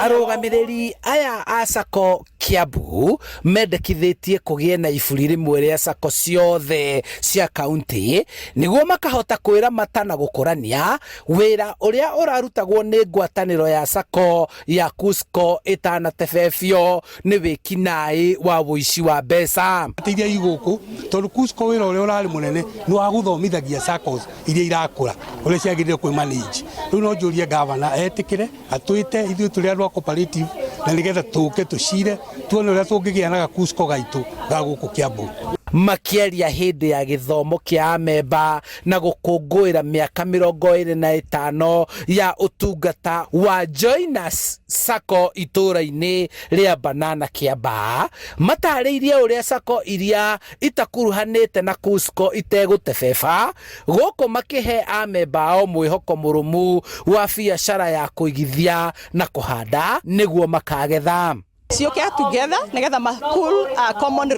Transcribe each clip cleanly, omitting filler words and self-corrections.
Arũgamĩrĩri aya a Sacco Kiambu mendekithĩtie kũgĩe na iburi rĩmwe rĩa Sacco ciothe cia kaunti nĩguo makahota kwĩramata na gũkũrania wĩra ũrĩa ũrarutagwo nĩ ngwatanĩro ya Sacco ya Cusco ĩtanatebebio nĩ wĩkinaĩ wa wũici wa mbeca. Teithia igũkũ tondũ Cusco wĩra ũrĩa ũrarĩ mũnene nĩ wa gũthomithagia Saccos iria irakũra ũrĩa ciagĩrĩire kwĩ manage. Rĩu no njũrie gavana etĩkĩre atwĩte ithuĩ tũrĩ andũ a cooperative na nĩgetha tũke tũcire tuone ũrĩa tũngĩgĩa na Cusco gaitũ ga gũkũ Kiambu. Makĩaria hĩndĩ ya gĩthomo kĩa amemba na gũkũngũĩra mĩaka 25 ya ũtungata wa Join Us Sacco itũra-inĩ rĩa Banana Kiamba, matarĩirie ũrĩa Sacco iria itakuruhanĩte na Cusco itegũtebeba, gũkũ makĩhe amemba ao mwĩhoko mũrũmu wa biacara ya kũigithia na kũhanda nĩguo makagetha. Ciũke together nigetha pool common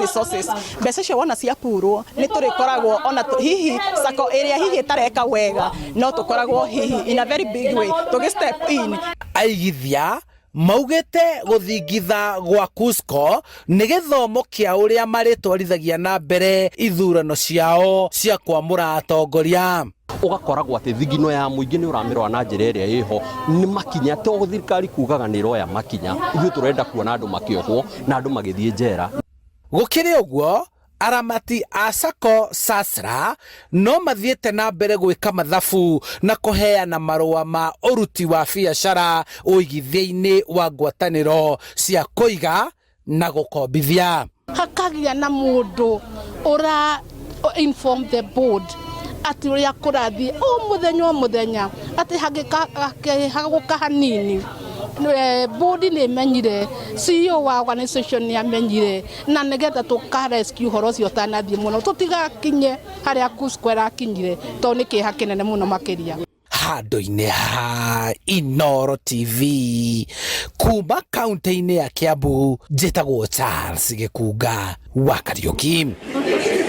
resources mbeca cio wona cia purwo nĩ tũrĩkoragwo ona hihi Sacco ĩrĩa hihi tareka wega no tũkoragwo hihi in a very big way to step in. Aigithia maugĩte gũthingitha gwa Cusco nĩ gĩthomo kĩa ũrĩa marĩtwarithagia na mbere ithurano ciao cia kwamũra atongoria. Ugakoragwo atĩ thigino ya mũingĩ nĩ ũramirwa na njĩra ĩrĩa ĩho nĩ makinya to thirikari kugaga nĩ roya makinya ithuĩ tũrenda kuona andũ makĩohwo na andũ magĩthiĩ njera. Gũkĩrĩ ũguo aramati a Sacco Sasra no mathiĩte na mbere gwĩka mathabu na kũheana marũa ma ũruti wa biacara ũigithia-inĩ wa ngwatanĩro cia kũiga na gũkombithia. Hakagĩa na mũndũ ora inform the board ati uria kurathi o muthenya ati hagĩka hanini bodi nĩ menyire CEO wa organization nĩ amenyire na nĩgetha tũka rescue horo cio tanathiĩ mũno tũtigakinye harĩa Cusco ĩrakinyire to nĩ kĩeha kĩnene mũno makĩria. Handũ-inĩ ha Inooro TV kuma kaunti-inĩ ya Kiambu, njĩtagwo Charles Gĩkunga wa Kariũki.